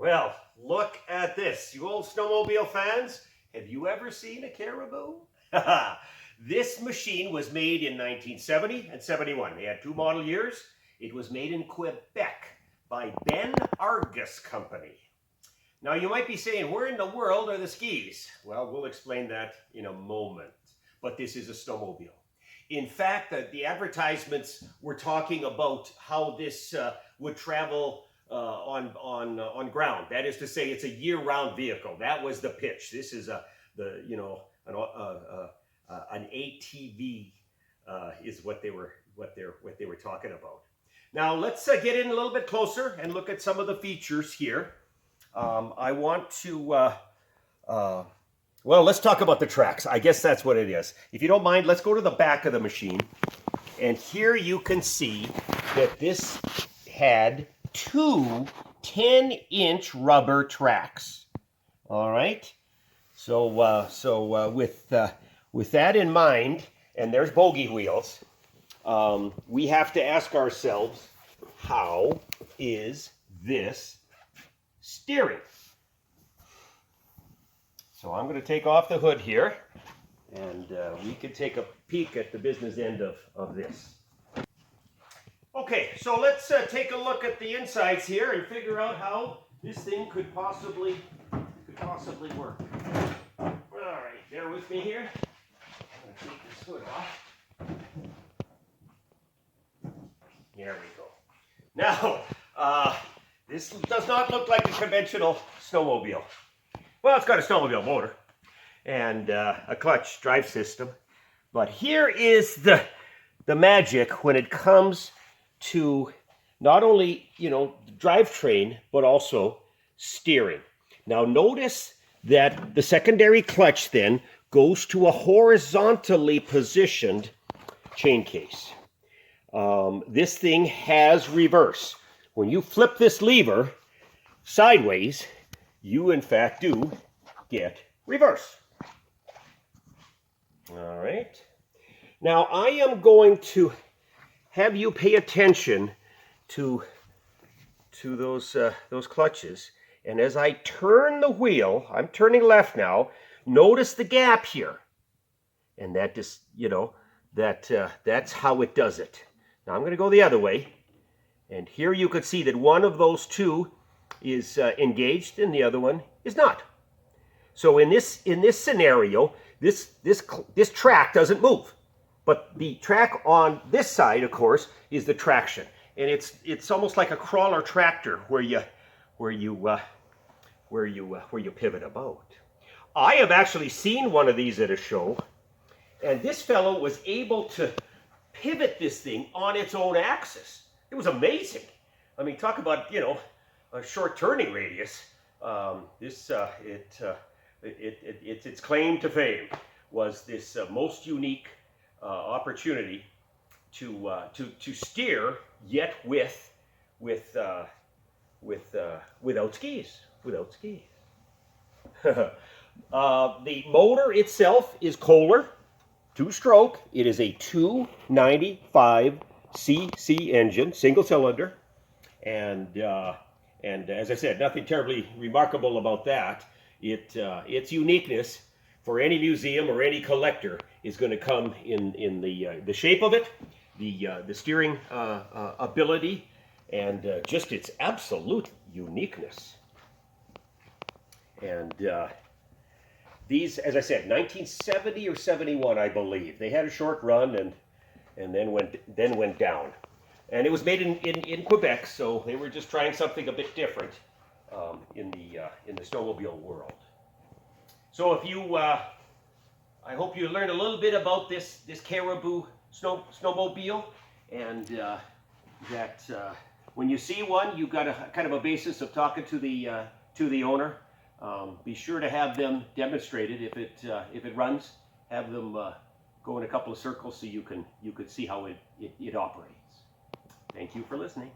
Well, look at this. You old snowmobile fans, have you ever seen a Caribou? This machine was made in 1970 and 71. They had two model years. It was made in Quebec by Ben Argus Company. Now you might be saying, where in the world are the skis? Well, we'll explain that in a moment. But this is a snowmobile. In fact, the advertisements were talking about how this would travel on ground. That is to say, it's a year-round vehicle. That was the pitch. This is an ATV is what they were talking about. Now let's get in a little bit closer and look at some of the features here. I want to well, let's talk about the tracks. I guess that's what it is. If you don't mind, let's go to the back of the machine. And here you can see that this had two 10-inch rubber tracks. All right. So with that in mind, and there's bogey wheels, we have to ask ourselves, how is this steering? So I'm going to take off the hood here, and we can take a peek at the business end of this. Okay, so let's take a look at the insides here and figure out how this thing could possibly work. All right, bear with me here. I'm going to take this hood off. There we go. Now, this does not look like a conventional snowmobile. Well, it's got a snowmobile motor and a clutch drive system. But here is the magic when it comes to not only, the drivetrain, but also steering. Now notice that the secondary clutch then goes to a horizontally positioned chain case. This thing has reverse. When you flip this lever sideways, you in fact do get reverse. All right. Now I am going to have you pay attention to those clutches, and as I turn the wheel, I'm turning left now. Notice the gap here, and that just that's how it does it. Now I'm going to go the other way, and here you could see that one of those two is engaged and the other one is not. So in this scenario, this track doesn't move, but the track on this side, of course, is the traction, and it's almost like a crawler tractor where you pivot about. I have actually seen one of these at a show, and this fellow was able to pivot this thing on its own axis. It was amazing. I mean, talk about a short turning radius. Its claim to fame was this most unique opportunity to steer, yet without skis. The motor itself is Kohler, 2-stroke. It is a 295cc engine, single cylinder, and as I said, nothing terribly remarkable about that. Its uniqueness for any museum or any collector is going to come in the shape of it, the steering ability, and just its absolute uniqueness. And these, as I said, 1970 or 71, I believe. They had a short run and then went down. And it was made in Quebec, so they were just trying something a bit different in the snowmobile world. So if you, I hope you learned a little bit about this Caribou snowmobile, and that when you see one, you've got a kind of a basis of talking to the owner. Be sure to have them demonstrated if it runs. Have them go in a couple of circles so you can see how it operates. Thank you for listening.